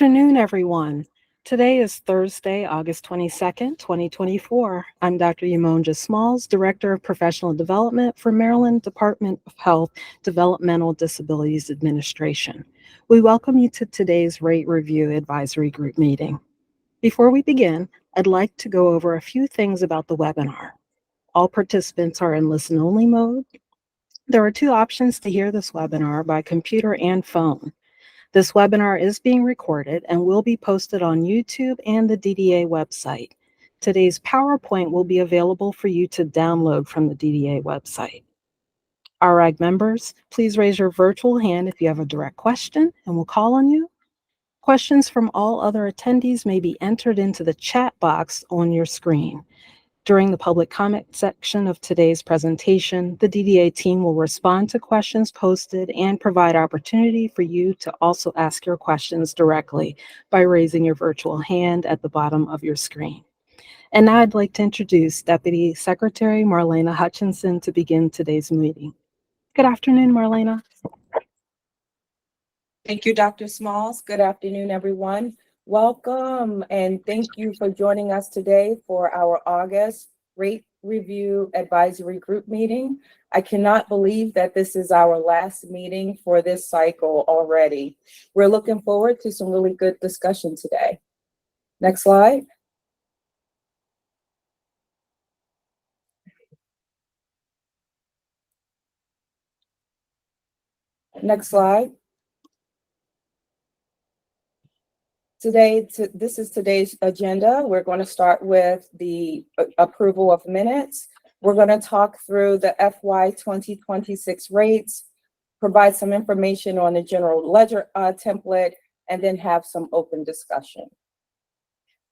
Afternoon, everyone. Today is Thursday, August 22nd, 2024. I'm Dr. Yamonja Smalls, Director of Professional Development for Maryland Department of Health Developmental Disabilities Administration. We welcome you to today's Rate Review Advisory Group meeting. Before we begin, I'd like to go over a few things about the webinar. All participants are in listen-only mode. There are two options to hear this webinar by computer and phone. This webinar is being recorded and will be posted on YouTube and the DDA website. Today's PowerPoint will be available for you to download from the DDA website. RAG members, please raise your virtual hand if you have a direct question, and we'll call on you. Questions from all other attendees may be entered into the chat box on your screen. During the public comment section of today's presentation, the DDA team will respond to questions posted and provide opportunity for you to also ask your questions directly by raising your virtual hand at the bottom of your screen. And now I'd like to introduce Deputy Secretary Marlena Hutchinson to begin today's meeting. Good afternoon, Marlena. Thank you, Dr. Smalls. Good afternoon, everyone. Welcome, and thank you for joining us today for our August Rate Review Advisory Group meeting. I cannot believe that this is our last meeting for this cycle already. We're looking forward to some really good discussion today. Next slide. Next slide. This is today's agenda. We're going to start with the approval of minutes. We're going to talk through the FY 2026 rates, provide some information on the general ledger template, and then have some open discussion.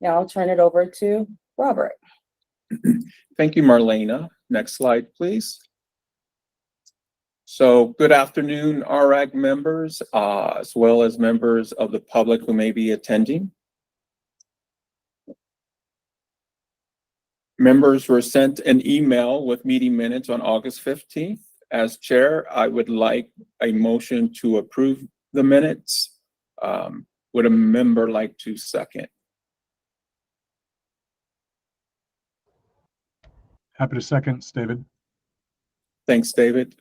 Now I'll turn it over to Robert. Thank you, Marlena. Next slide, please. So good afternoon, RAG members, as well as members of the public who may be attending. Members were sent an email with meeting minutes on August 15th. As chair, I would like a motion to approve the minutes. Would a member like to second? Happy to second, David. Thanks, David.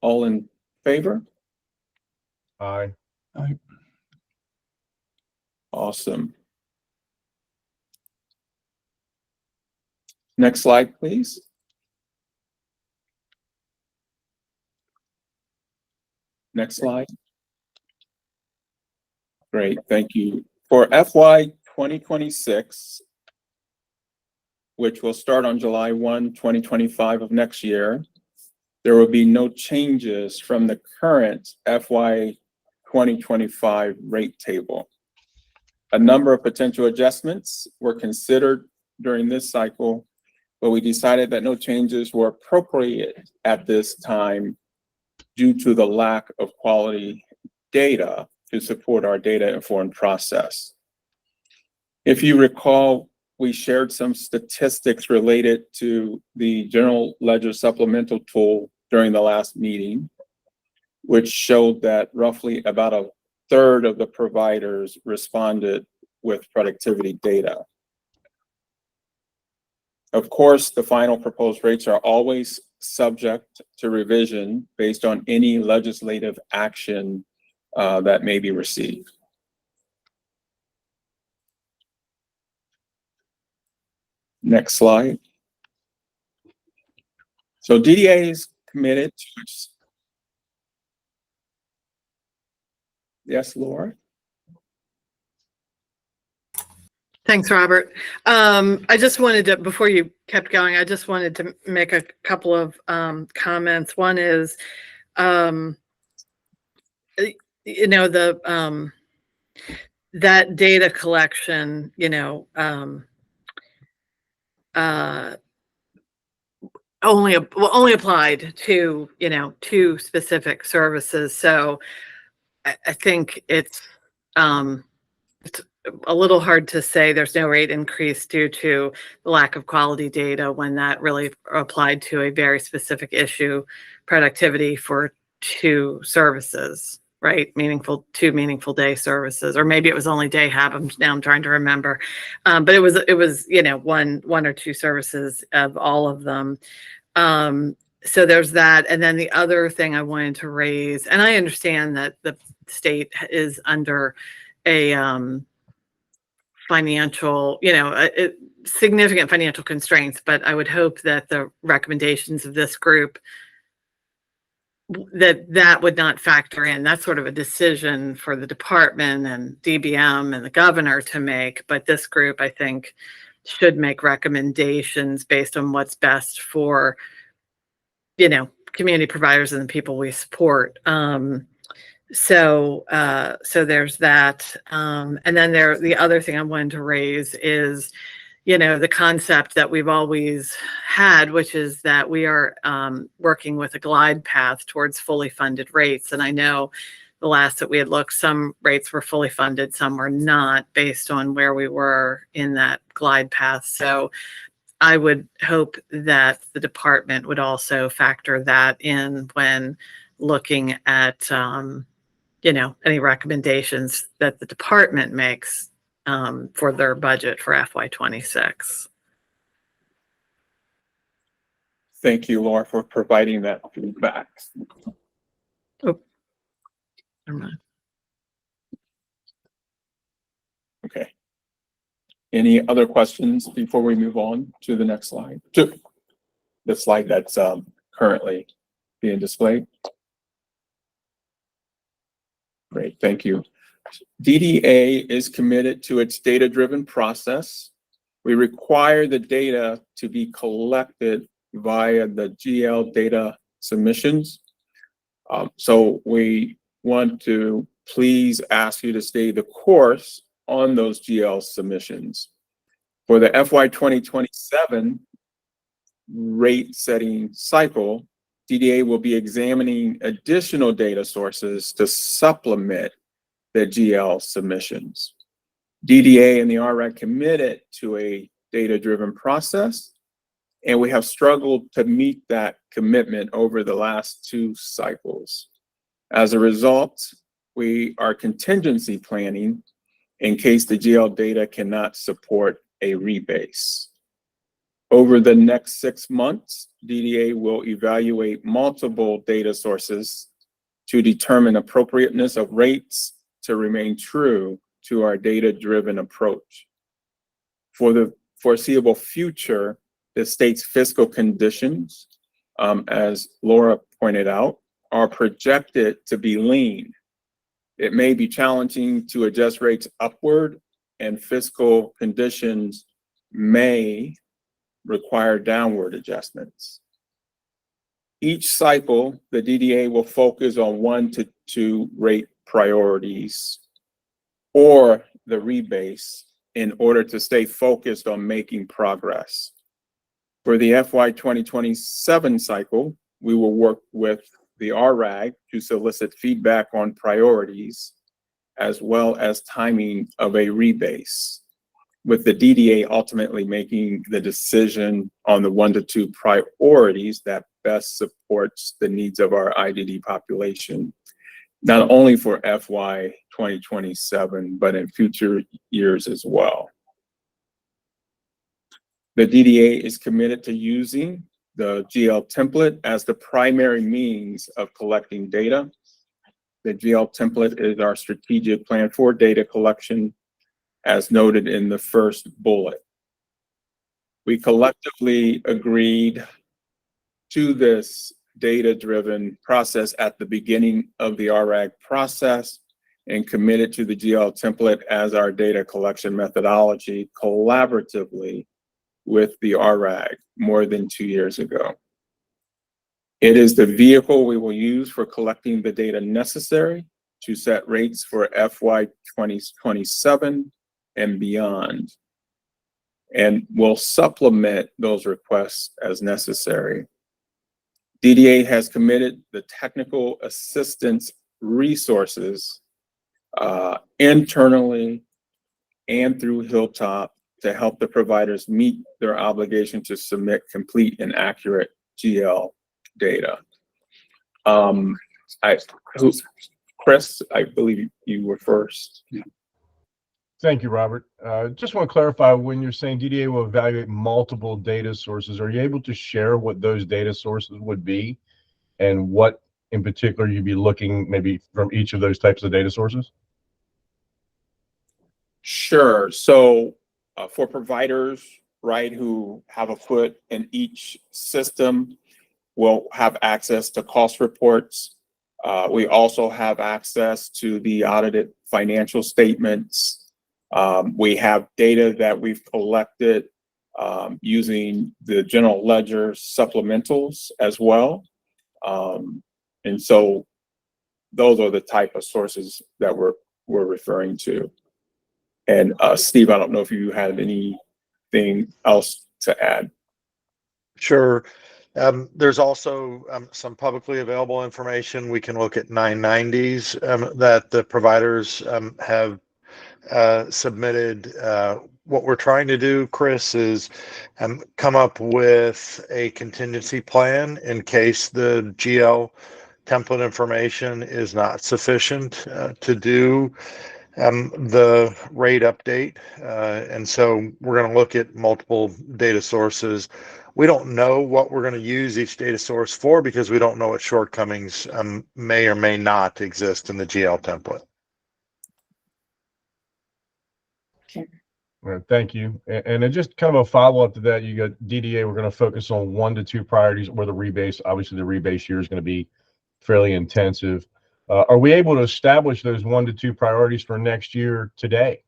All in favor? Aye. Aye. Awesome. Next slide, please. Next slide. Great, thank you. For FY 2026, which will start on July 1, 2025 of next year, there will be no changes from the current FY 2025 rate table. A number of potential adjustments were considered during this cycle, but we decided that no changes were appropriate at this time due to the lack of quality data to support our data-informed process. If you recall, we shared some statistics related to the General Ledger Supplemental Tool during the last meeting, which showed that roughly about a third of the providers responded with productivity data. Of course, the final proposed rates are always subject to revision based on any legislative action that may be received. Next slide. So DDA is committed to its... Yes, Laura? Thanks, Robert. I just wanted to, before you kept going, I just wanted to make a couple of comments. One is, you know, that data collection, you know, only applied to, you know, two specific services. So I think it's a little hard to say there's no rate increase due to the lack of quality data when that really applied to a very specific issue, productivity for two services. right? Two meaningful day services, or maybe it was only day hab. Now I'm trying to remember. But it was, one or two services of all of them. So there's that. And then the other thing I wanted to raise, and I understand that the state is under a, financial, significant financial constraints, but I would hope that the recommendations of this group, that would not factor in. That's sort of a decision for the department and DBM and the governor to make. But this group, I think, should make recommendations based on what's best for, community providers and the people we support. So there's that. And then the other thing I wanted to raise is, the concept that we've always had, which is that we are working with a glide path towards fully funded rates. And I know the last that we had looked, some rates were fully funded, some were not, based on where we were in that glide path. So I would hope that the department would also factor that in when looking at, any recommendations that the department makes for their budget for FY26. Thank you, Laura, for providing that feedback. Oh, never mind. Okay. Any other questions before we move on to the next slide? To the slide that's currently being displayed. Great, thank you. DDA is committed to its data-driven process. We require the data to be collected via the GL data submissions. So we want to please ask you to stay the course on those GL submissions. For the FY 2027 rate setting cycle, DDA will be examining additional data sources to supplement the GL submissions. DDA and the RRAC committed to a data-driven process, and we have struggled to meet that commitment over the last 2 cycles. As a result, we are contingency planning in case the GL data cannot support a rebase. Over the next 6 months, DDA will evaluate multiple data sources to determine appropriateness of rates to remain true to our data-driven approach. For the foreseeable future, the state's fiscal conditions, as Laura pointed out, are projected to be lean. It may be challenging to adjust rates upward, and fiscal conditions may require downward adjustments. Each cycle, the DDA will focus on 1 to 2 rate priorities or the rebase in order to stay focused on making progress. For the FY 2027 cycle, we will work with the RRAG to solicit feedback on priorities as well as timing of a rebase, with the DDA ultimately making the decision on the 1 to 2 priorities that best supports the needs of our IDD population, not only for FY 2027, but in future years as well. The DDA is committed to using the GL template as the primary means of collecting data. The GL template is our strategic plan for data collection, as noted in the first bullet. We collectively agreed to this data-driven process at the beginning of the RRAG process and committed to the GL template as our data collection methodology collaboratively with the RRAG more than 2 years ago. It is the vehicle we will use for collecting the data necessary to set rates for FY 2027 and beyond, and will supplement those requests as necessary. DDA has committed the technical assistance resources internally and through Hilltop to help the providers meet their obligation to submit complete and accurate GL data. Chris, I believe you were first. Thank you, Robert. Just want to clarify, when you're saying DDA will evaluate multiple data sources, are you able to share what those data sources would be and what in particular you'd be looking maybe from each of those types of data sources? Sure. So for providers, right, who have a foot in each system, will have access to cost reports. We also have access to the audited financial statements. We have data that we've collected using the general ledger supplementals as well. And so those are the type of sources that we're referring to. And Steve, I don't know if you had anything else to add. Sure. There's also some publicly available information. We can look at 990s that the providers have submitted. What we're trying to do, Chris, is come up with a contingency plan in case the GL template information is not sufficient to do the rate update. And so we're going to look at multiple data sources. We don't know what we're going to use each data source for because we don't know what shortcomings may or may not exist in the GL template. All right, thank you. And then just kind of a follow-up to that, you got DDA, we're going to focus on 1 to 2 priorities where the rebase, obviously the rebase year is going to be fairly intensive. Are we able to establish those 1 to 2 priorities for next year today,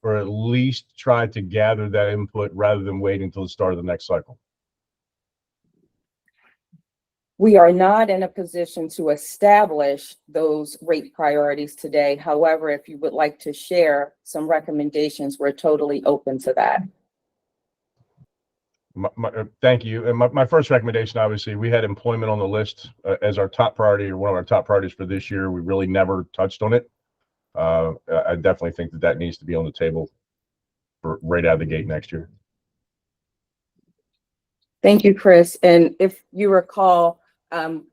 or at least try to gather that input rather than wait until the start of the next cycle? We are not in a position to establish those rate priorities today. However, if you would like to share some recommendations, we're totally open to that. Thank you. And my first recommendation, obviously, we had employment on the list as our top priority, or one of our top priorities for this year. We really never touched on it. I definitely think that needs to be on the table for right out of the gate next year. Thank you, Chris. And if you recall,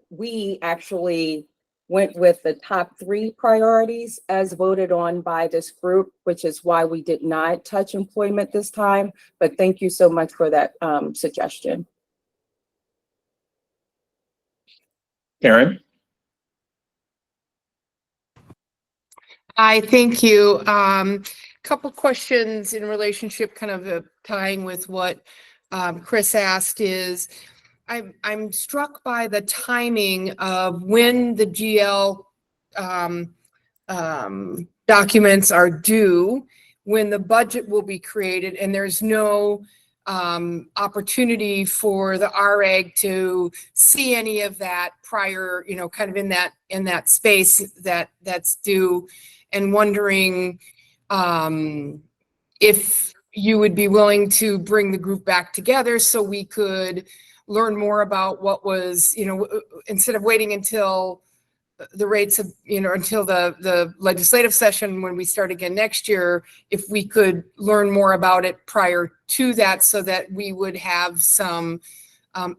we actually went with the top 3 priorities as voted on by this group, which is why we did not touch employment this time. But thank you so much for that suggestion. Karen? Hi, thank you. Couple questions in relationship, kind of tying with what Chris asked is, I'm struck by the timing of when the GL documents are due, when the budget will be created, and there's no opportunity for the RAG to see any of that prior, kind of in that space that's due, and wondering if you would be willing to bring the group back together so we could learn more about what was, instead of waiting until the rates of, until the legislative session when we start again next year, if we could learn more about it prior to that so that we would have some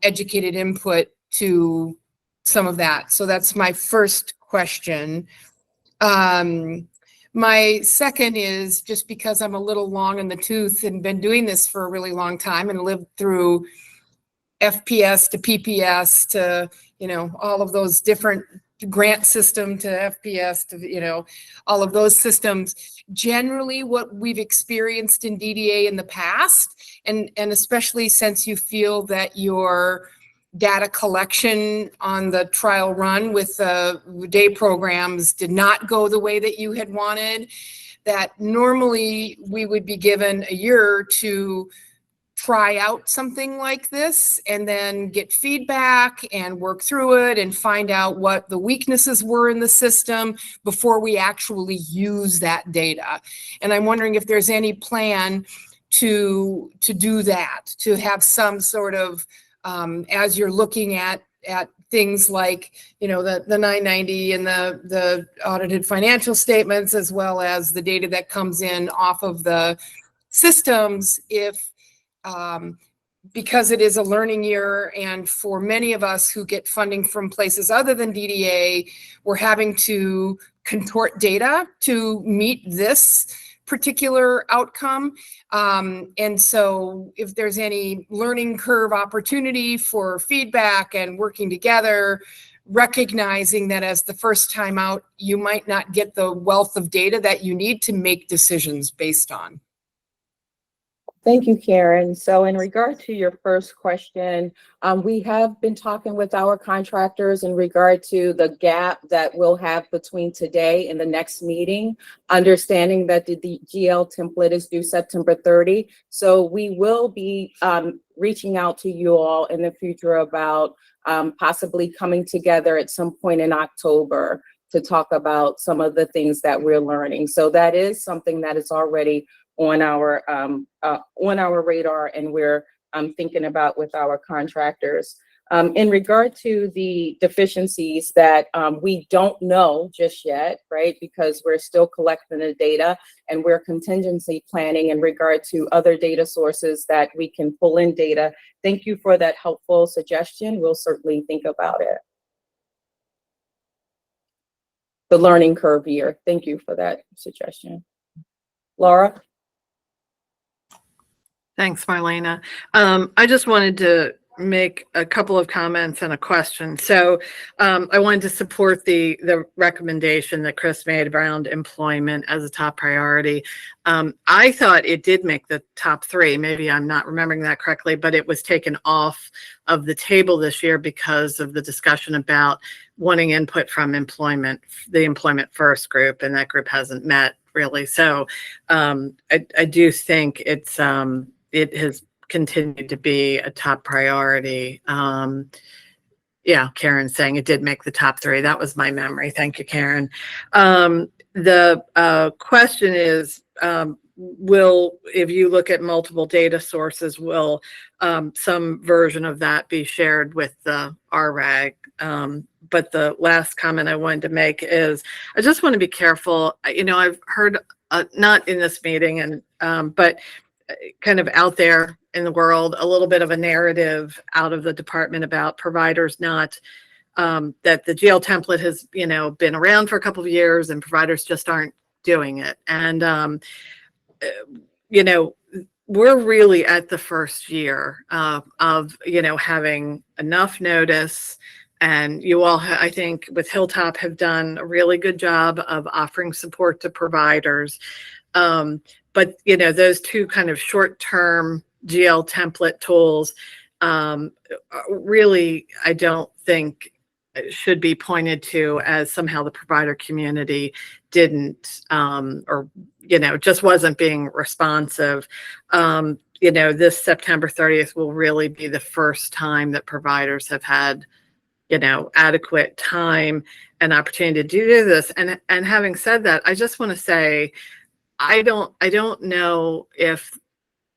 educated input to some of that. So that's my first question. My second is, just because I'm a little long in the tooth and been doing this for a really long time and lived through FPS to PPS to, all of those different grant system to FPS to, all of those systems. Generally what we've experienced in DDA in the past, and especially since you feel that your data collection on the trial run with the day programs did not go the way that you had wanted, that normally we would be given a year to try out something like this and then get feedback and work through it and find out what the weaknesses were in the system before we actually use that data. And I'm wondering if there's any plan to do that, to have some sort of, as you're looking at things like, the 990 and the audited financial statements, as well as the data that comes in off of the systems, if because it is a learning year, and for many of us who get funding from places other than DDA, we're having to contort data to meet this particular outcome. And so if there's any learning curve opportunity for feedback and working together, recognizing that as the first time out, you might not get the wealth of data that you need to make decisions based on. Thank you, Karen. So in regard to your first question, we have been talking with our contractors in regard to the gap that we'll have between today and the next meeting, understanding that the GL template is due September 30. So we will be reaching out to you all in the future about possibly coming together at some point in October to talk about some of the things that we're learning. So that is something that is already on our radar, and we're thinking about with our contractors. In regard to the deficiencies that we don't know just yet, right? Because we're still collecting the data and we're contingency planning in regard to other data sources that we can pull in data. Thank you for that helpful suggestion. We'll certainly think about it. The learning curve year. Thank you for that suggestion. Laura? Thanks, Marlena. I just wanted to make a couple of comments and a question. So I wanted to support the recommendation that Chris made around employment as a top priority. I thought it did make the top 3. Maybe I'm not remembering that correctly, but it was taken off of the table this year because of the discussion about wanting input from the Employment First group, and that group hasn't met really. So I do think it has continued to be a top priority. Yeah, Karen's saying it did make the top 3. That was my memory. Thank you, Karen. The question is, if you look at multiple data sources, will some version of that be shared with the RRAG? But the last comment I wanted to make is, I just want to be careful. I've heard, not in this meeting, but kind of out there in the world, a little bit of a narrative out of the department about providers not, that the GL template has, been around for a couple of years and providers just aren't doing it. And, we're really at the first year of, having enough notice. And you all, I think, with Hilltop have done a really good job of offering support to providers. But, those 2 kind of short-term GL template tools really, I don't think should be pointed to as somehow the provider community didn't, or, just wasn't being responsive. This September 30th will really be the first time that providers have had, adequate time and opportunity to do this. And having said that, I just want to say, I don't know if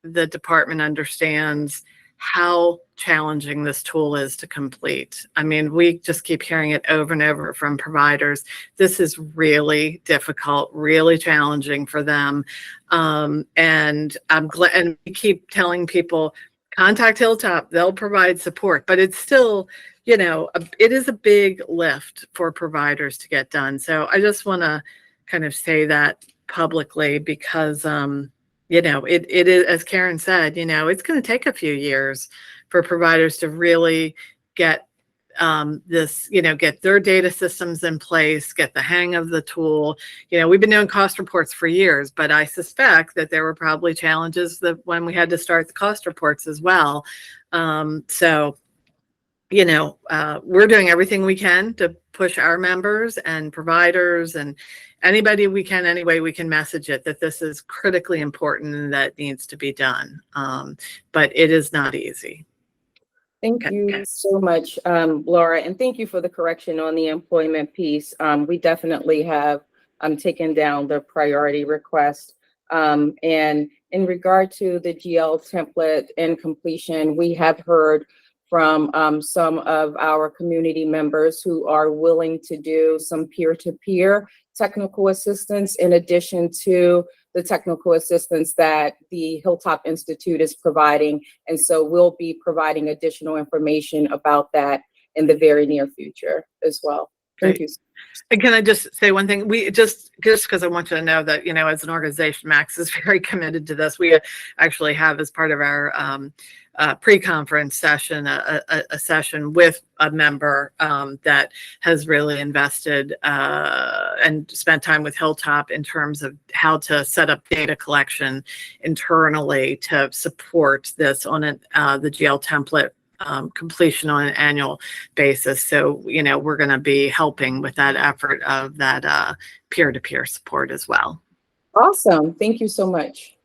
the department understands how challenging this tool is to complete. I mean, we just keep hearing it over and over from providers. This is really difficult, really challenging for them. And I'm glad, and we keep telling people, contact Hilltop, they'll provide support, but it's still, it is a big lift for providers to get done. So I just want to kind of say that publicly, because it is, as Karen said, it's going to take a few years for providers to really get this, get their data systems in place, get the hang of the tool. We've been doing cost reports for years, but I suspect that there were probably challenges that when we had to start the cost reports as well. So we're doing everything we can to push our members and providers and anybody we can, any way we can message it, that this is critically important and that needs to be done. But it is not easy. Thank you so much, Laura, and thank you for the correction on the employment piece. We definitely have taken down the priority request. And in regard to the GL template and completion, we have heard from some of our community members who are willing to do some peer-to-peer technical assistance in addition to the technical assistance that the Hilltop Institute is providing. And so we'll be providing additional information about that in the very near future as well. Thank you. And can I just say one thing? We just because I want you to know that, as an organization, Max is very committed to this. We actually have, as part of our pre-conference session, a session with a member that has really invested and spent time with Hilltop in terms of how to set up data collection internally to support this on the GL template completion on an annual basis. So, we're going to be helping with that effort of that peer-to-peer support as well. Awesome. Thank you so much.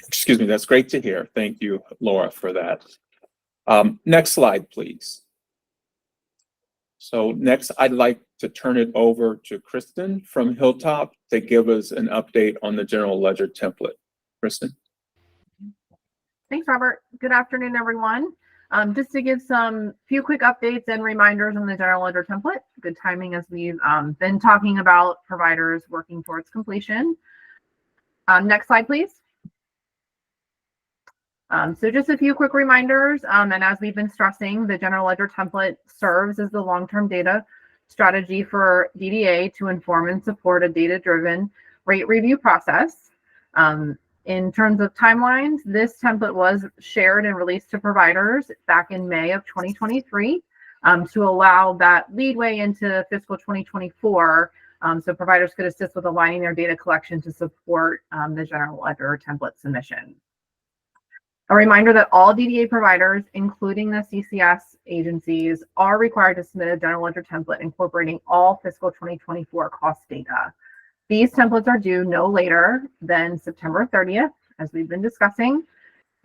Excuse me, that's great to hear. Thank you, Laura, for that. Next slide, please. So next, I'd like to turn it over to Kristen from Hilltop to give us an update on the general ledger template. Kristen. Thanks, Robert. Good afternoon, everyone. Just to give some few quick updates and reminders on the general ledger template. Good timing as we've been talking about providers working towards completion. Next slide, please. So just a few quick reminders. And as we've been stressing, the general ledger template serves as the long-term data strategy for DDA to inform and support a data-driven rate review process. In terms of timelines, this template was shared and released to providers back in May of 2023 to allow that leadway into fiscal 2024 so providers could assist with aligning their data collection to support the general ledger template submission. A reminder that all DDA providers, including the CCS agencies, are required to submit a general ledger template incorporating all fiscal 2024 cost data. These templates are due no later than September 30th, as we've been discussing.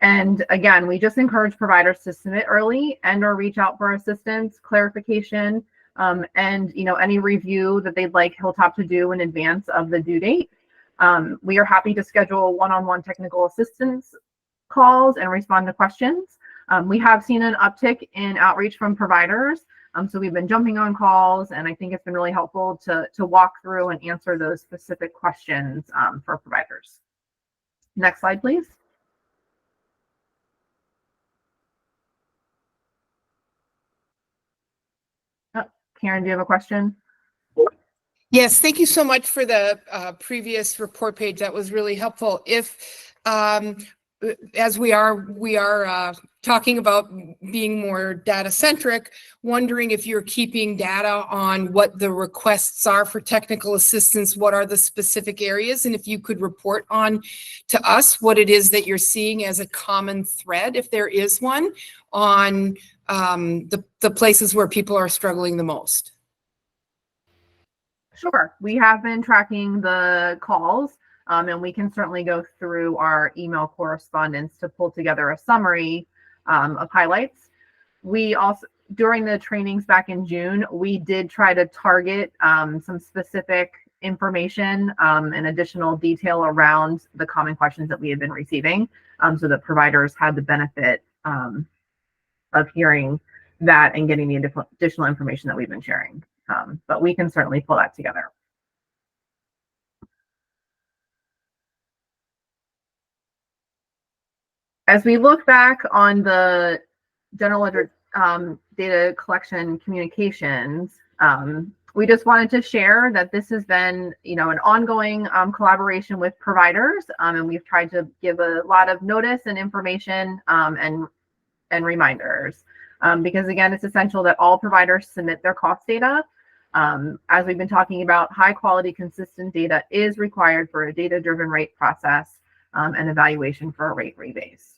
And again, we just encourage providers to submit early and or reach out for assistance, clarification, and any review that they'd like Hilltop to do in advance of the due date. We are happy to schedule one-on-one technical assistance calls and respond to questions. We have seen an uptick in outreach from providers. So we've been jumping on calls, and I think it's been really helpful to walk through and answer those specific questions for providers. Next slide, please. Oh, Karen, do you have a question? Yes, thank you so much for the previous report page. That was really helpful. If as we are talking about being more data centric, wondering if you're keeping data on what the requests are for technical assistance, what are the specific areas, and if you could report on to us what it is that you're seeing as a common thread, if there is one, on the places where people are struggling the most. Sure. We have been tracking the calls. And we can certainly go through our email correspondence to pull together a summary of highlights. We also, during the trainings back in June, we did try to target some specific information and additional detail around the common questions that we had been receiving so that providers had the benefit of hearing that and getting the additional information that we've been sharing. But we can certainly pull that together. As we look back on the general ledger data collection communications, we just wanted to share that this has been, an ongoing collaboration with providers, and we've tried to give a lot of notice and information and reminders, because again, it's essential that all providers submit their cost data. As we've been talking about, high quality, consistent data is required for a data-driven rate process and evaluation for a rate rebase.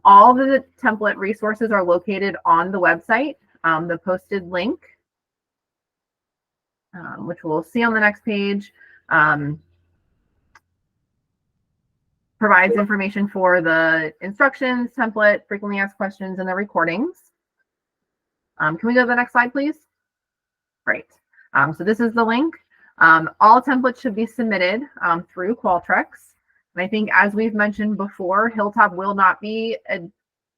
All the template resources are located on the website. The posted link, which we'll see on the next page, provides information for the instructions, template, frequently asked questions, and the recordings. Can we go to the next slide, please? Great. So this is the link. All templates should be submitted through Qualtrics. And I think, as we've mentioned before, Hilltop will not be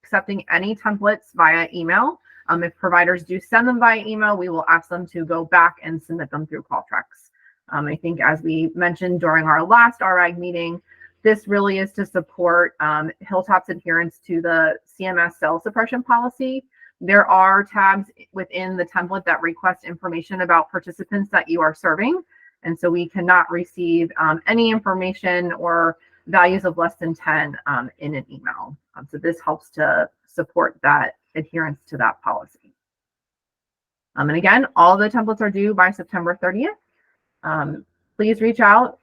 accepting any templates via email. If providers do send them via email, we will ask them to go back and submit them through Qualtrics. I think, as we mentioned during our last RAG meeting, this really is to support Hilltop's adherence to the CMS cell suppression policy, There are tabs within the template that request information about participants that you are serving. And so we cannot receive any information or values of less than 10 in an email. So this helps to support that adherence to that policy. And again, all the templates are due by September 30th. Please reach out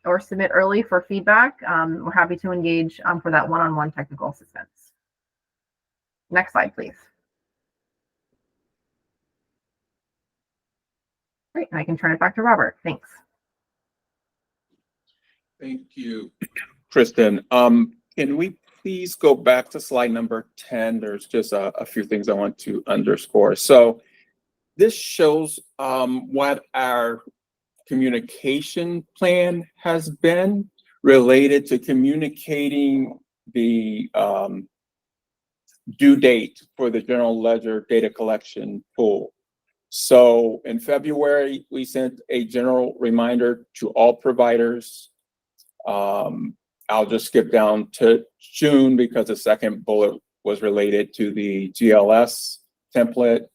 or submit early for feedback. We're happy to engage for that one-on-one technical assistance. Next slide, please. Great, and I can turn it back to Robert. Thanks. Thank you, Kristen. Can we please go back to slide number 10? There's just a few things I want to underscore. So this shows what our communication plan has been related to communicating the due date for the general ledger data collection tool. So in February, we sent a general reminder to all providers. I'll just skip down to June because the second bullet was related to the GLS template.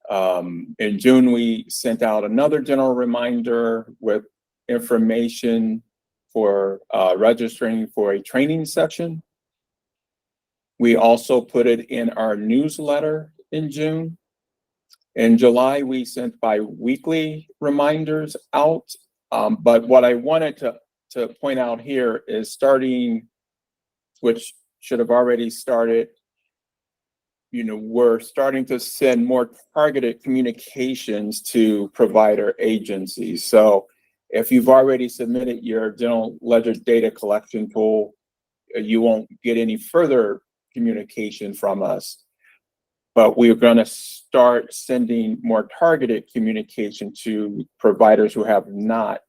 In June, we sent out another general reminder with information for registering for a training session. We also put it in our newsletter in June. In July, we sent bi-weekly reminders out. But what I wanted to point out here is starting, which should have already started, we're starting to send more targeted communications to provider agencies. So if you've already submitted your general ledger data collection tool, you won't get any further communication from us. But we're going to start sending more targeted communication to providers who have not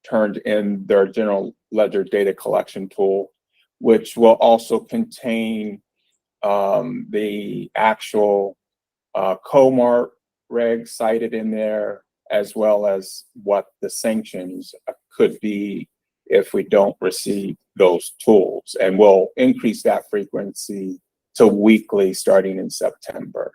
turned in their general ledger data collection tool, which will also contain the actual COMAR reg cited in there, as well as what the sanctions could be if we don't receive those tools. And we'll increase that frequency to weekly starting in September.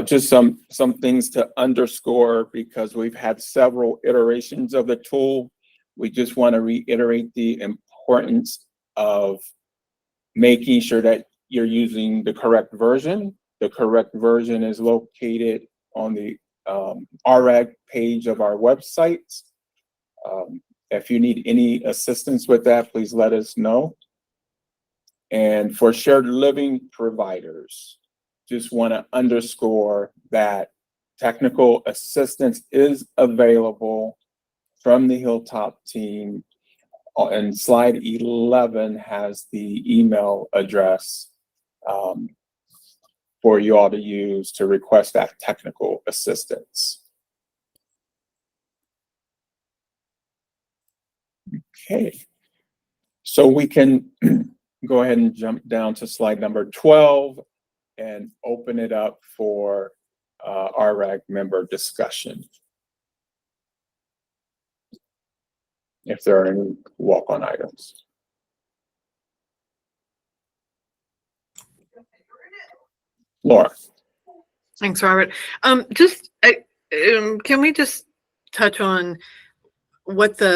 Just some things to underscore because we've had several iterations of the tool. We just want to reiterate the importance of making sure that you're using the correct version. The correct version is located on the RAG page of our website. If you need any assistance with that, please let us know. And for shared living providers, just want to underscore that technical assistance is available from the Hilltop team. And slide 11 has the email address for you all to use to request that technical assistance. Okay, so we can go ahead and jump down to slide number 12 and open it up for RAG member discussion. If there are any walk-on items. Laura. Thanks, Robert. Can we just touch on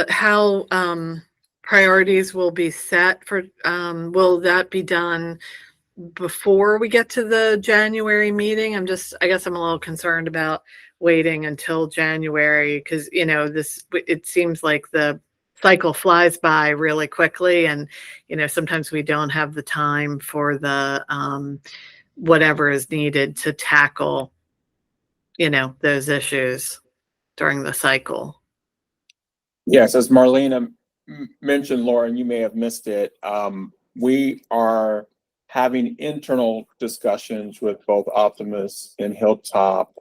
how priorities will be set for, will that be done before we get to the January meeting? I guess I'm a little concerned about waiting until January because, it seems like the cycle flies by really quickly and, sometimes we don't have the time for the, whatever is needed to tackle, those issues during the cycle. Yes, as Marlena mentioned, Laura, and you may have missed it, we are having internal discussions with both Optimus and Hilltop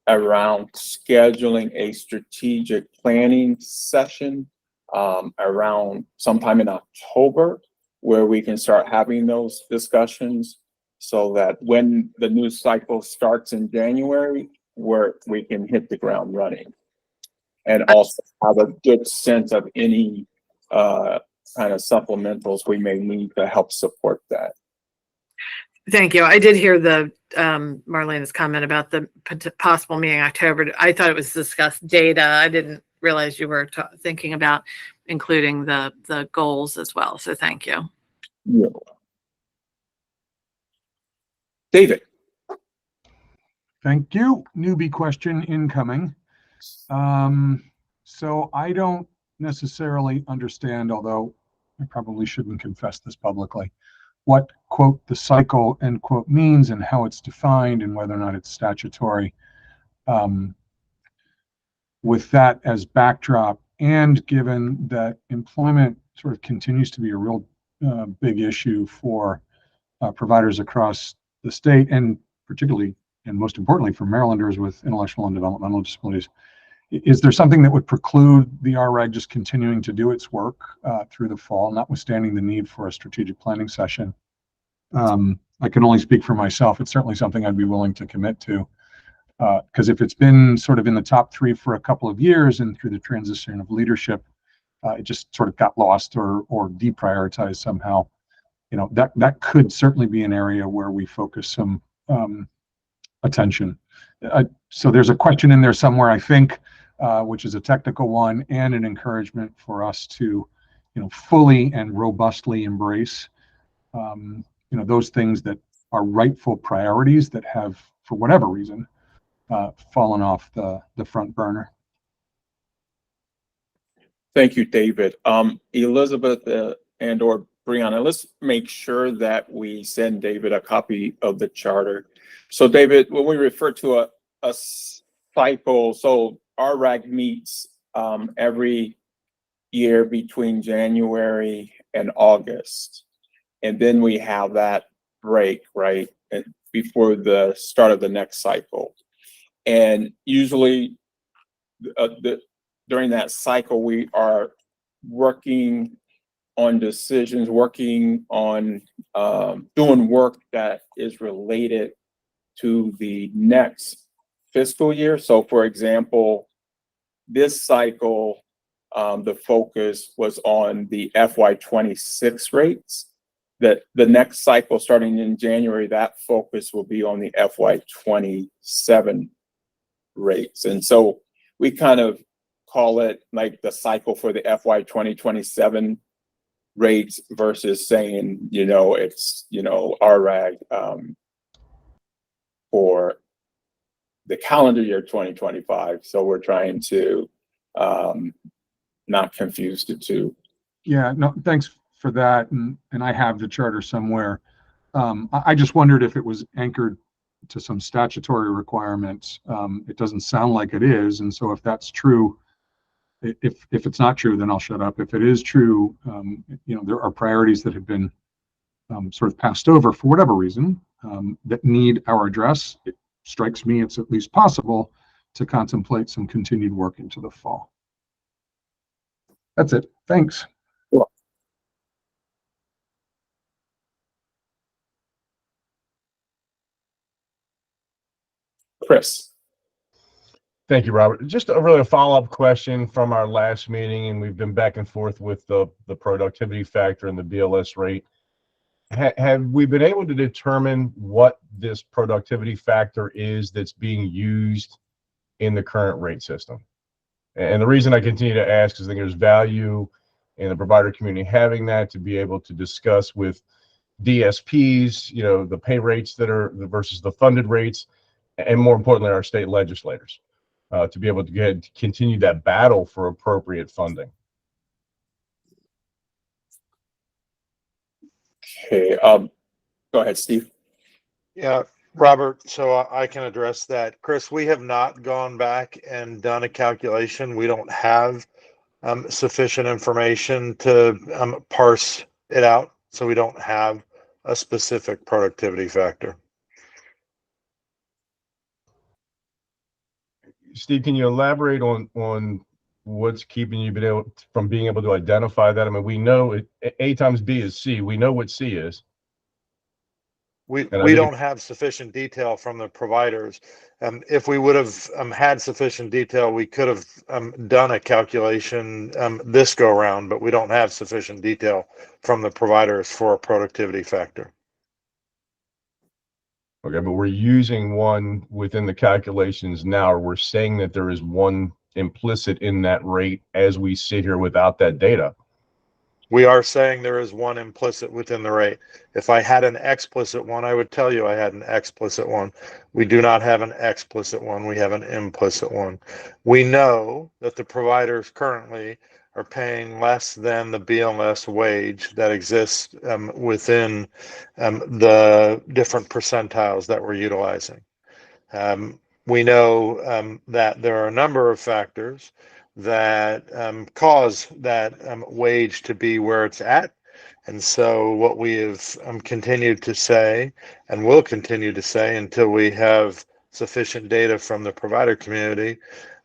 around scheduling a strategic planning session around sometime in October, where we can start having those discussions so that when the new cycle starts in January, we can hit the ground running and also have a good sense of any kind of supplementals we may need to help support that. Thank you. I did hear the Marlene's comment about the possible meeting in October. I thought it was discussed data. I didn't realize you were thinking about including the goals as well. So thank you. Yeah. David. Thank you. Newbie question incoming. So I don't necessarily understand, although I probably shouldn't confess this publicly, what, quote, the cycle, end quote, means and how it's defined and whether or not it's statutory. With that as backdrop, and given that employment sort of continues to be a real big issue for providers across the state, and particularly and most importantly for Marylanders with intellectual and developmental disabilities, is there something that would preclude the RREG just continuing to do its work through the fall, notwithstanding the need for a strategic planning session? I can only speak for myself. It's certainly something I'd be willing to commit to, because if it's been sort of in the top 3 for a couple of years and through the transition of leadership, it just sort of got lost or deprioritized somehow. You know, that could certainly be an area where we focus some attention. So there's a question in there somewhere, I think, which is a technical one and an encouragement for us to, fully and robustly embrace, those things that are rightful priorities that have, for whatever reason, fallen off the front burner. Thank you, David. Elizabeth and or Brianna, let's make sure that we send David a copy of the charter. So David, when we refer to a cycle, so RRAG meets every year between January and August. And then we have that break, right, before the start of the next cycle. And usually during that cycle, we are working on decisions, working on doing work that is related to the next fiscal year. So for example, this cycle, the focus was on the FY26 rates. That the next cycle starting in January, that focus will be on the FY27 rates. And so we kind of call it like the cycle for the FY 2027 rates versus saying, it's, RRAG for the calendar year 2025. So we're trying to not confuse the two. Yeah, no, thanks for that. And I have the charter somewhere. I just wondered if it was anchored to some statutory requirements. It doesn't sound like it is. And so if that's true, if it's not true, then I'll shut up. If it is true, there are priorities that have been sort of passed over for whatever reason that need our address. It strikes me it's at least possible to contemplate some continued work into the fall. That's it. Thanks. Cool. Chris. Thank you, Robert. Just a follow-up question from our last meeting, and we've been back and forth with the productivity factor and the BLS rate. Have we been able to determine what this productivity factor is that's being used in the current rate system? And the reason I continue to ask is I think there's value in the provider community having that to be able to discuss with DSPs, the pay rates that are versus the funded rates, and more importantly, our state legislators. To be able to continue that battle for appropriate funding. Okay, go ahead, Steve. Yeah, Robert, so I can address that. Chris, we have not gone back and done a calculation. We don't have sufficient information to parse it out, so we don't have a specific productivity factor. Steve, can you elaborate on what's keeping you from being able to identify that? I mean, we know A times B is C. We know what C is. We don't have sufficient detail from the providers. If we would have had sufficient detail, we could have done a calculation this go around, but we don't have sufficient detail from the providers for a productivity factor. Okay, but we're using one within the calculations now, or we're saying that there is one implicit in that rate as we sit here without that data. We are saying there is one implicit within the rate. If I had an explicit one, I would tell you I had an explicit one. We do not have an explicit one. We have an implicit one. We know that the providers currently are paying less than the BLS wage that exists within the different percentiles that we're utilizing. We know that there are a number of factors that cause that wage to be where it's at. And so what we have continued to say and will continue to say until we have sufficient data from the provider community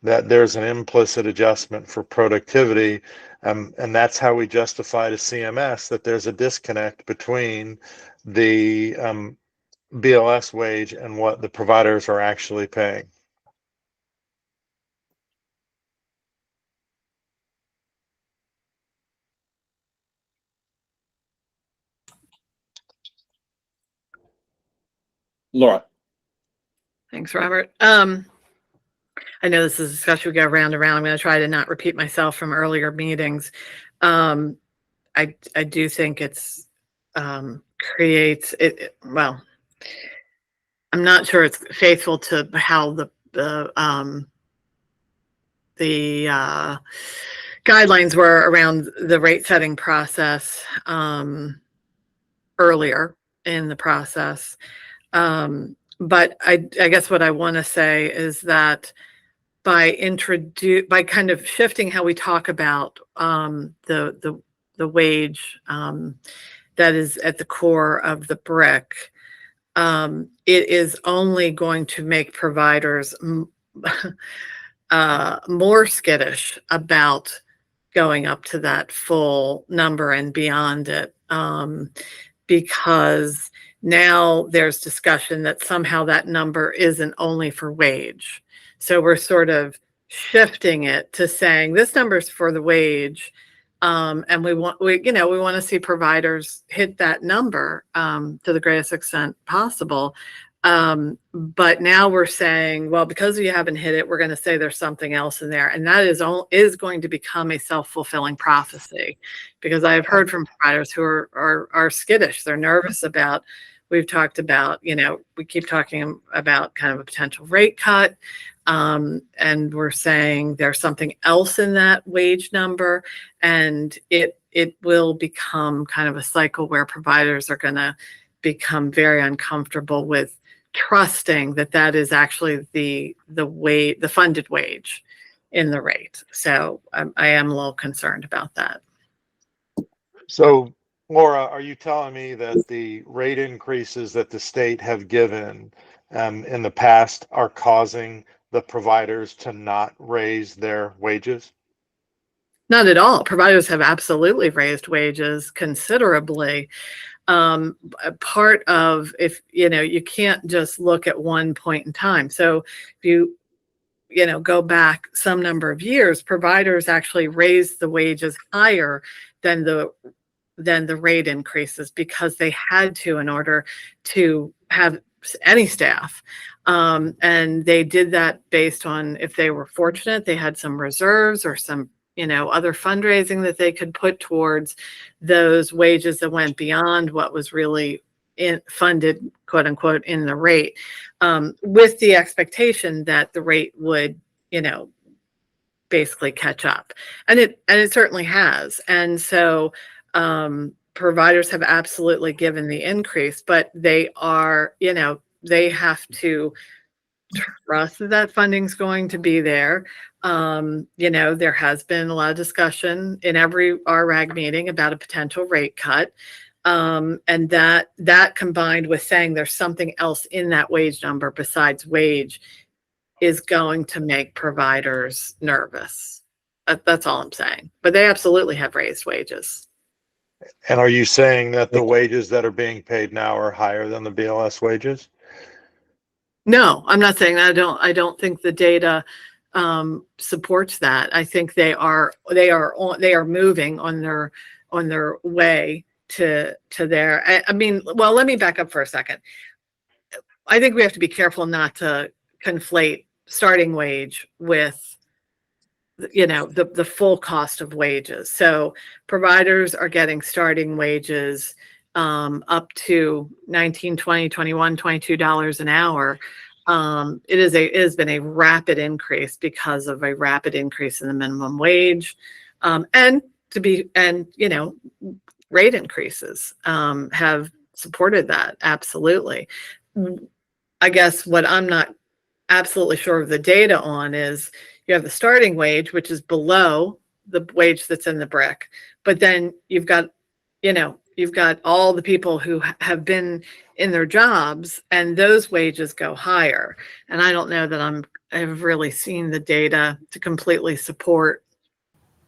that there's an implicit adjustment for productivity. And that's how we justify to CMS that there's a disconnect between the BLS wage and what the providers are actually paying. Laura. Thanks, Robert. I know this is a discussion we go round and round. I'm going to try to not repeat myself from earlier meetings. I do think it's creates it. Well, I'm not sure it's faithful to how the guidelines were around the rate setting process earlier in the process. But I guess what I want to say is that by kind of shifting how we talk about the wage that is at the core of the brick, it is only going to make providers more skittish about going up to that full number and beyond it, because now there's discussion that somehow that number isn't only for wage. So we're sort of shifting it to saying this number is for the wage. And we want to see providers hit that number to the greatest extent possible. But now we're saying, well, because you haven't hit it, we're going to say there's something else in there. And that is going to become a self-fulfilling prophecy, because I have heard from providers who are skittish. They're nervous about, we've talked about, we keep talking about kind of a potential rate cut. And we're saying there's something else in that wage number, and it will become kind of a cycle where providers are going to become very uncomfortable with trusting that that is actually the funded wage in the rate. So I am a little concerned about that. So Laura, are you telling me that the rate increases that the state have given in the past are causing the providers to not raise their wages? Not at all. Providers have absolutely raised wages considerably. Part of, if you can't just look at one point in time. So if you go back some number of years, providers actually raised the wages higher than the rate increases, because they had to in order to have any staff. And they did that based on, if they were fortunate, they had some reserves or some other fundraising that they could put towards those wages that went beyond what was really funded, quote unquote, in the rate, with the expectation that the rate would, basically catch up. And it certainly has. And so providers have absolutely given the increase, but they are, they have to trust that funding's going to be there. There has been a lot of discussion in every RRAG meeting about a potential rate cut. And that combined with saying there's something else in that wage number besides wage is going to make providers nervous. That's all I'm saying. But they absolutely have raised wages. And are you saying that the wages that are being paid now are higher than the BLS wages? No, I'm not saying that. I don't think the data supports that. I think they are moving on their way to there. I mean, well, let me back up for a second. I think we have to be careful not to conflate starting wage with, you know, the full cost of wages. So providers are getting starting wages up to $19, $20, $21, $22 an hour. It has been a rapid increase because of a rapid increase in the minimum wage, and you know, rate increases have supported that. Absolutely. I guess what I'm not absolutely sure of the data on is you have the starting wage, which is below the wage that's in the brick, but then you've got, you know, you've got all the people who have been in their jobs and those wages go higher. And I don't know that I've really seen the data to completely support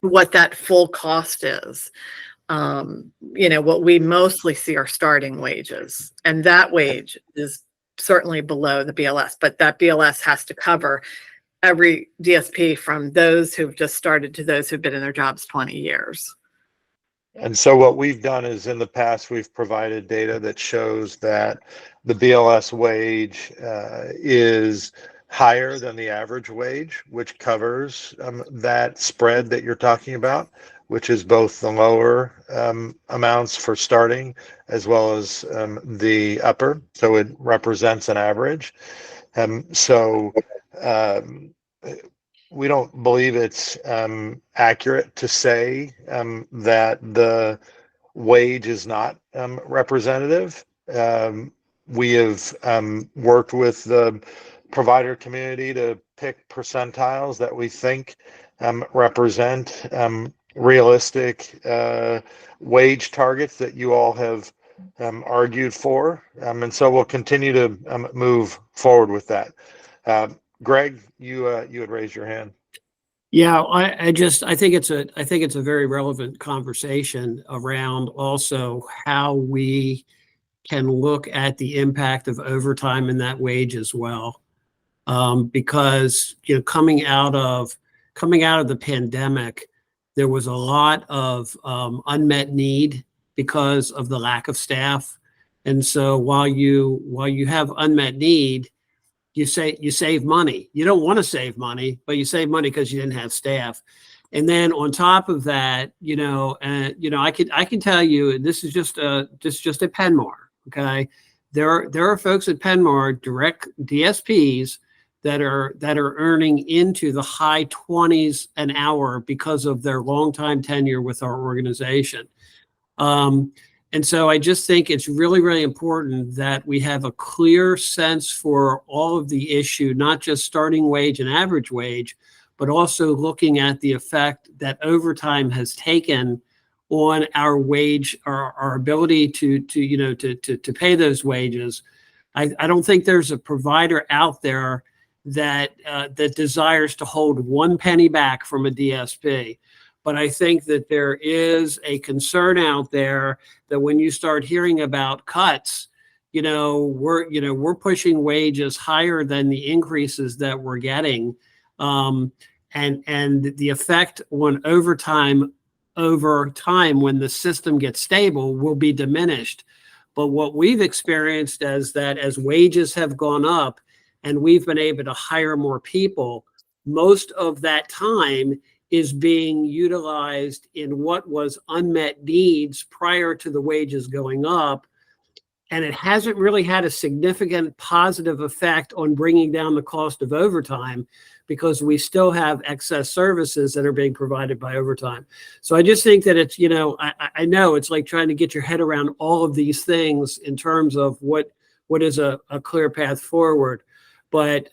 what that full cost is. You know, what we mostly see are starting wages, and that wage is certainly below the BLS, but that BLS has to cover every DSP from those who've just started to those who've been in their jobs 20 years. And so what we've done is in the past, we've provided data that shows that the BLS wage is higher than the average wage, which covers that spread that you're talking about, which is both the lower amounts for starting as well as the upper. So it represents an average. We don't believe it's accurate to say that the wage is not representative. We have worked with the provider community to pick percentiles that we think represent realistic wage targets that you all have argued for. And so we'll continue to move forward with that. Greg, you had raised your hand. Yeah, I think it's a very relevant conversation around also how we can look at the impact of overtime in that wage as well. Because, you know, coming out of the pandemic, there was a lot of unmet need because of the lack of staff. And so while you have unmet need, you save money. You don't want to save money, but you save money because you didn't have staff. And then on top of that, I can tell you, this is just at Penmar. Okay, there are folks at Penmar, direct DSPs, that are earning into the high 20s an hour because of their longtime tenure with our organization. And so I just think it's really, really important that we have a clear sense for all of the issue, not just starting wage and average wage, but also looking at the effect that overtime has taken on our wage, our ability to pay those wages. I don't think there's a provider out there that desires to hold one penny back from a DSP. But I think that there is a concern out there that when you start hearing about cuts, we're pushing wages higher than the increases that we're getting, and the effect on overtime over time when the system gets stable will be diminished. But what we've experienced is that as wages have gone up and we've been able to hire more people, most of that time is being utilized in what was unmet needs prior to the wages going up. And it hasn't really had a significant positive effect on bringing down the cost of overtime because we still have excess services that are being provided by overtime. So I just think that it's, I know it's like trying to get your head around all of these things in terms of what is a clear path forward. But,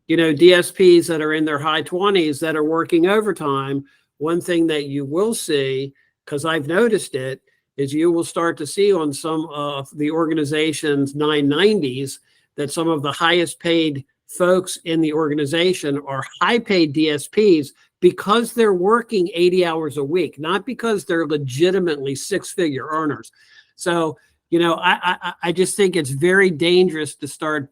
DSPs that are in their high 20s that are working overtime, one thing that you will see, because I've noticed it, is you will start to see on some of the organization's 990s that some of the highest paid folks in the organization are high paid DSPs because they're working 80 hours a week, not because they're legitimately six-figure earners. So, I just think it's very dangerous to start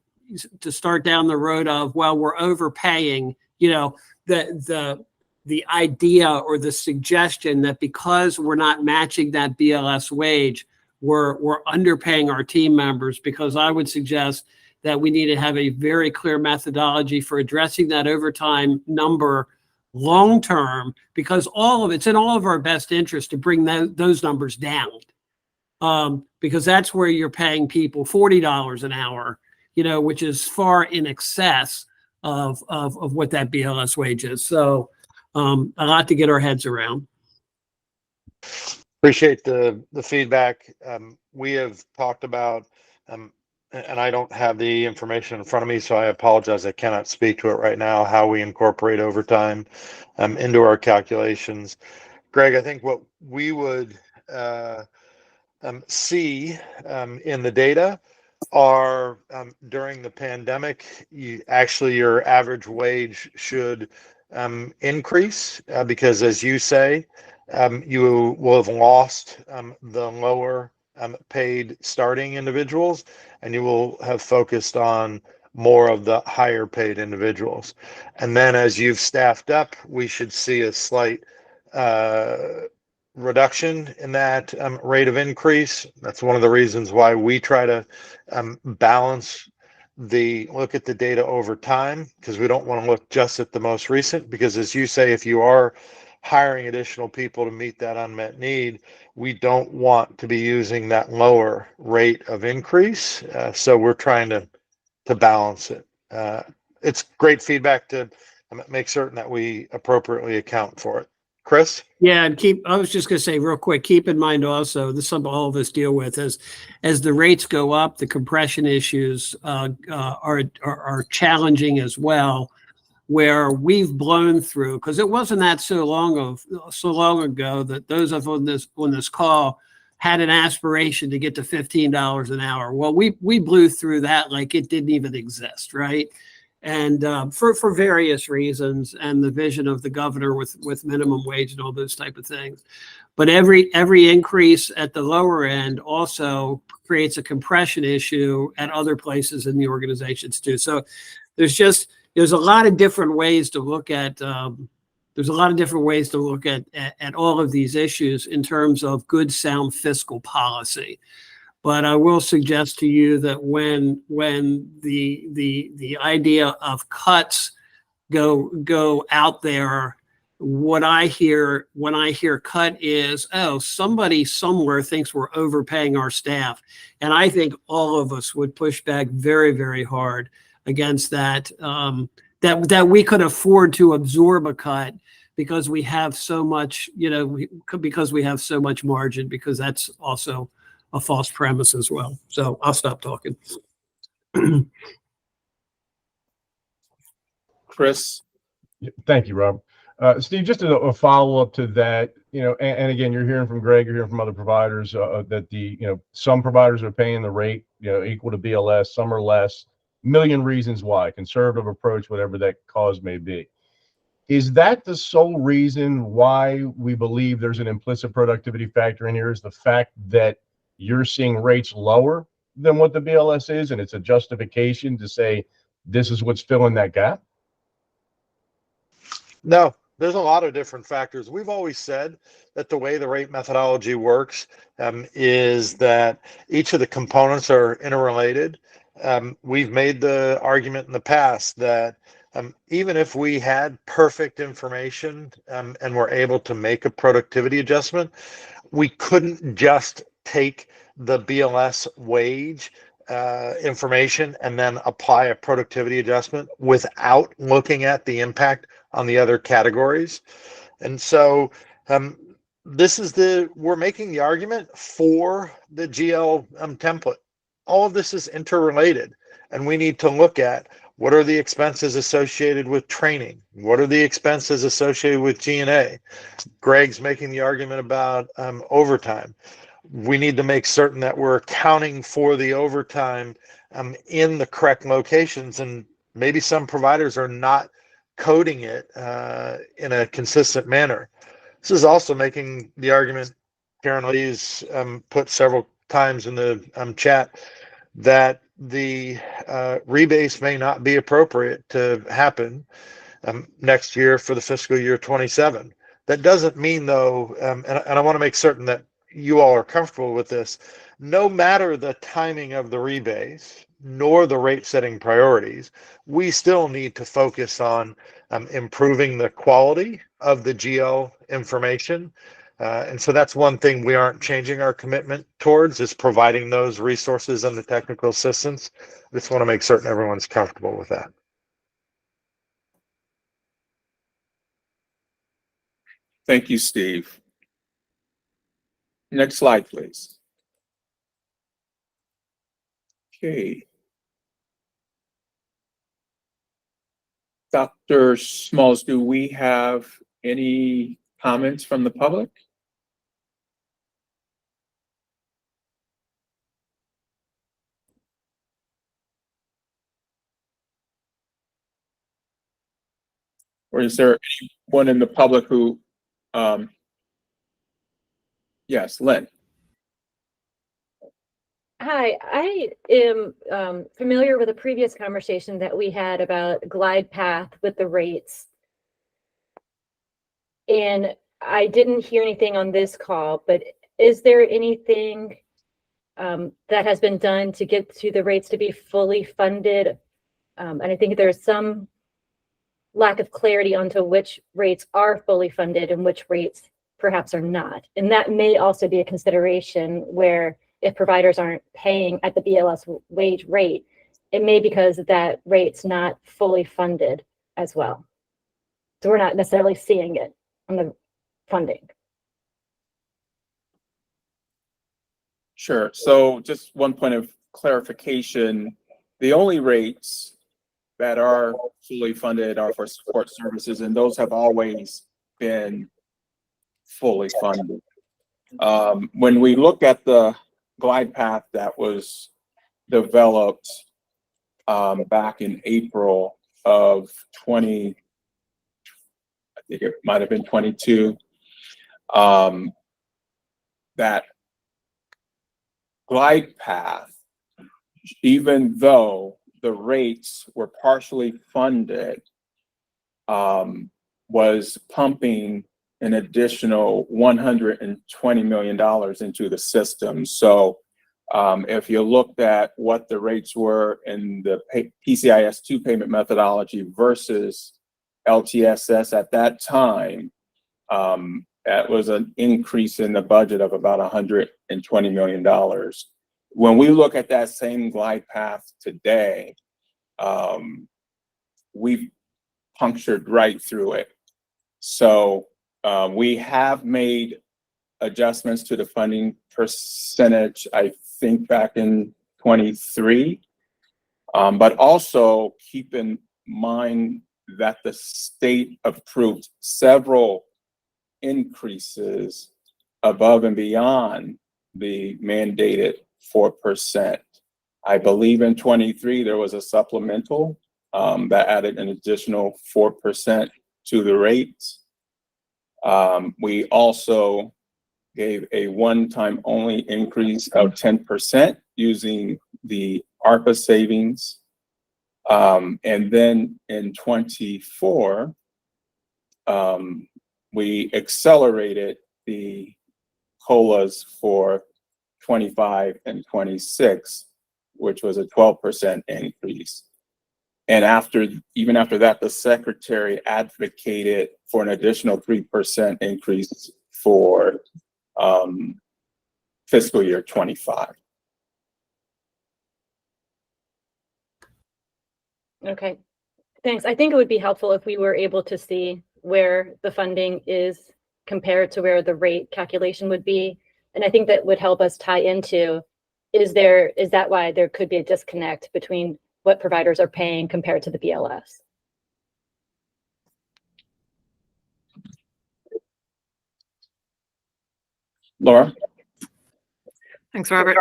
down the road of, well, we're overpaying, the idea or the suggestion that because we're not matching that BLS wage, we're underpaying our team members, because I would suggest that we need to have a very clear methodology for addressing that overtime number long term, because it's in all of our best interest to bring those numbers down. Because that's where you're paying people $40 an hour, which is far in excess of what that BLS wage is. So a lot to get our heads around. Appreciate the feedback. We have talked about, and I don't have the information in front of me, so I apologize. I cannot speak to it right now, how we incorporate overtime into our calculations. Greg, I think what we would see in the data are during the pandemic, your average wage should increase because, as you say, you will have lost the lower paid starting individuals, and you will have focused on more of the higher paid individuals. And then as you've staffed up, we should see a slight reduction in that rate of increase. That's one of the reasons why we try to balance look at the data over time, because we don't want to look just at the most recent, because as you say, if you are hiring additional people to meet that unmet need, we don't want to be using that lower rate of increase. So we're trying to balance it. It's great feedback to make certain that we appropriately account for it. Chris? Yeah, and I was just going to say real quick, keep in mind also, this is something all of us deal with, as the rates go up, the compression issues are challenging as well, where we've blown through, because it wasn't that so long ago that those of us on this call had an aspiration to get to $15 an hour. Well, we blew through that like it didn't even exist, right? And for various reasons, and the vision of the governor with minimum wage and all those type of things. But every increase at the lower end also creates a compression issue at other places in the organizations too. So there's a lot of different ways to look at all of these issues in terms of good, sound fiscal policy. But I will suggest to you that when the idea of cuts go out there, what I hear when I hear cut is, oh, somebody somewhere thinks we're overpaying our staff. And I think all of us would push back very, very hard against that, that we could afford to absorb a cut because we have so much, because we have so much margin, because that's also a false premise as well. So I'll stop talking. Chris? Thank you, Rob. Steve, just a follow-up to that, and again, you're hearing from Greg, you're hearing from other providers that some providers are paying the rate, equal to BLS, some are less, million reasons why, conservative approach, whatever that cause may be. Is that the sole reason why we believe there's an implicit productivity factor in here, is the fact that you're seeing rates lower than what the BLS is, and it's a justification to say this is what's filling that gap? No, there's a lot of different factors. We've always said that the way the rate methodology works is that each of the components are interrelated. We've made the argument in the past that even if we had perfect information and were able to make a productivity adjustment, we couldn't just take the BLS wage information and then apply a productivity adjustment without looking at the impact on the other categories. And so we're making the argument for the GL template. All of this is interrelated, and we need to look at what are the expenses associated with training? What are the expenses associated with G&A? Greg's making the argument about overtime. We need to make certain that we're accounting for the overtime in the correct locations, and maybe some providers are not coding it in a consistent manner. This is also making the argument Karen Lee's put several times in the chat that the rebase may not be appropriate to happen next year for the fiscal year 27. That doesn't mean, though, and I want to make certain that you all are comfortable with this, no matter the timing of the rebase, nor the rate setting priorities. We still need to focus on improving the quality of the GL information. And so that's one thing we aren't changing our commitment towards, is providing those resources and the technical assistance. I just want to make certain everyone's comfortable with that. Thank you, Steve. Next slide, please. Okay. Dr. Smalls, do we have any comments from the public? Or is there anyone in the public who, yes, Lynn. Hi, I am familiar with a previous conversation that we had about glide path with the rates. And I didn't hear anything on this call, but is there anything that has been done to get to the rates to be fully funded? And I think there's some lack of clarity onto which rates are fully funded and which rates perhaps are not. And that may also be a consideration where if providers aren't paying at the BLS wage rate, it may be because that rate's not fully funded as well. So we're not necessarily seeing it on the funding. Sure. So just one point of clarification, the only rates that are fully funded are for support services, and those have always been fully funded. When we look at the glide path that was developed back in April of I think it might have been 22, that glide path, even though the rates were partially funded, was pumping an additional $120 million into the system. So if you looked at what the rates were in the PCIS2 payment methodology versus LTSS at that time, that was an increase in the budget of about $120 million. When we look at that same glide path today, we've punctured right through it. So we have made adjustments to the funding percentage, I think back in 23, but also keep in mind that the state approved several increases above and beyond the mandated 4%. I believe in 23, there was a supplemental that added an additional 4% to the rates. We also gave a one-time only increase of 10% using the ARPA savings. And then in 24, we accelerated the COLAs for 25 and 26, which was a 12% increase. And even after that, the secretary advocated for an additional 3% increase for fiscal year 25. Okay, thanks. I think it would be helpful if we were able to see where the funding is compared to where the rate calculation would be. And I think that would help us tie into, is that why there could be a disconnect between what providers are paying compared to the BLS? Laura? Thanks, Robert.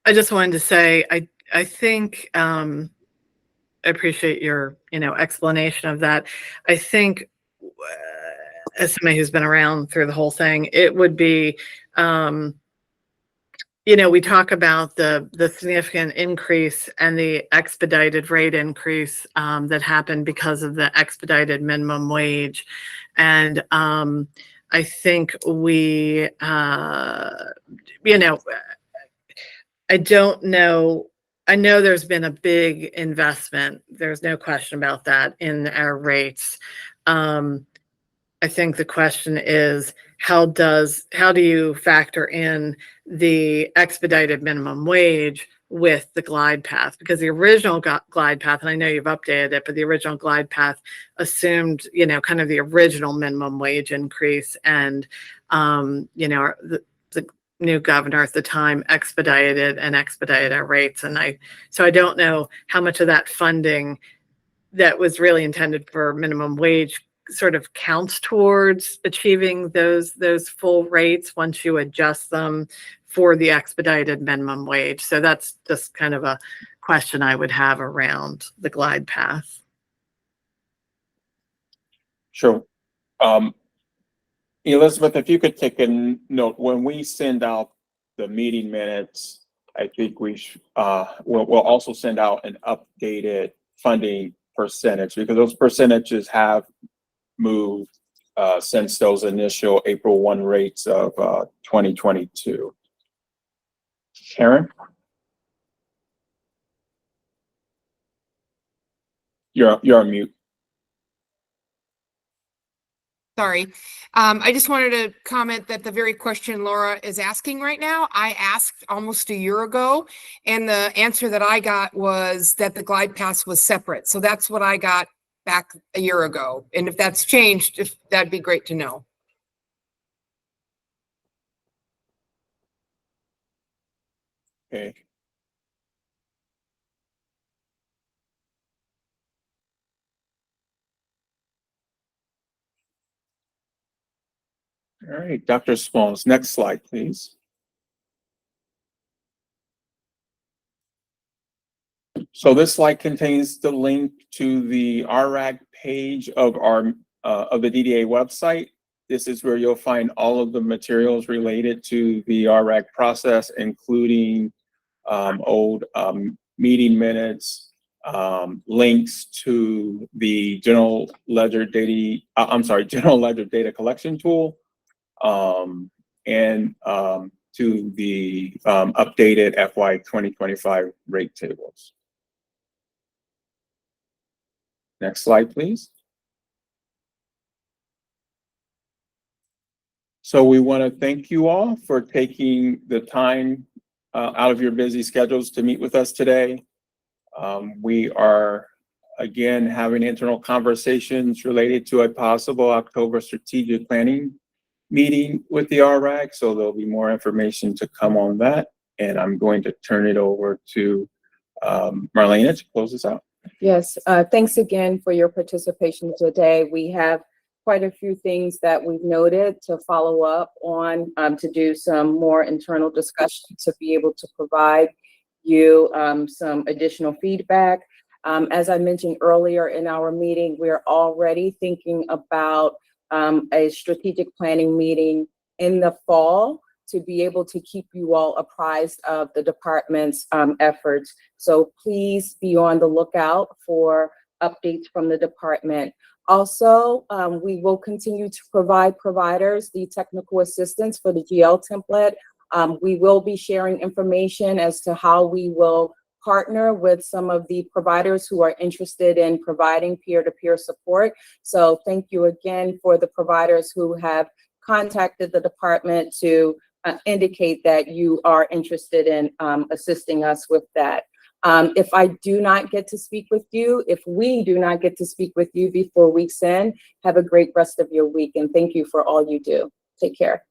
I just wanted to say, I think, I appreciate your, explanation of that. I think as somebody who's been around through the whole thing, it would be, we talk about the significant increase and the expedited rate increase that happened because of the expedited minimum wage. And I think I don't know I know there's been a big investment. There's no question about that in our rates. I think the question is, how do you factor in the expedited minimum wage with the glide path? Because the original glide path, and I know you've updated it, but the original glide path assumed, kind of the original minimum wage increase, and the new governor at the time expedited our rates. And so I don't know how much of that funding that was really intended for minimum wage sort of counts towards achieving those full rates once you adjust them for the expedited minimum wage. So that's just kind of a question I would have around the glide path. Sure. Elizabeth, if you could take a note, when we send out the meeting minutes, I think we'll also send out an updated funding percentage, because those percentages have moved since those initial April 1 rates of 2022. Karen? You're on mute. Sorry. I just wanted to comment that the very question Laura is asking right now, I asked almost a year ago, and the answer that I got was that the glide path was separate. So that's what I got back a year ago. And if that's changed, that'd be great to know. Okay. All right, Dr. Smalls, next slide, please. So this slide contains the link to the RRAG page of the DDA website. This is where you'll find all of the materials related to the RRAG process, including old meeting minutes, links to the general ledger data collection tool, and to the updated FY 2025 rate tables. Next slide, please. So we want to thank you all for taking the time out of your busy schedules to meet with us today. We are, again, having internal conversations related to a possible October strategic planning meeting with the RRAG, so there'll be more information to come on that. And I'm going to turn it over to Marlena to close this out. Yes, thanks again for your participation today. We have quite a few things that we've noted to follow up on, to do some more internal discussion, to be able to provide you some additional feedback. As I mentioned earlier in our meeting, we're already thinking about a strategic planning meeting in the fall to be able to keep you all apprised of the department's efforts. So please be on the lookout for updates from the department. Also, we will continue to provide providers the technical assistance for the GL template. We will be sharing information as to how we will partner with some of the providers who are interested in providing peer-to-peer support. So thank you again for the providers who have contacted the department to indicate that you are interested in assisting us with that. If I do not get to speak with you, if we do not get to speak with you before week's end, have a great rest of your week, and thank you for all you do. Take care.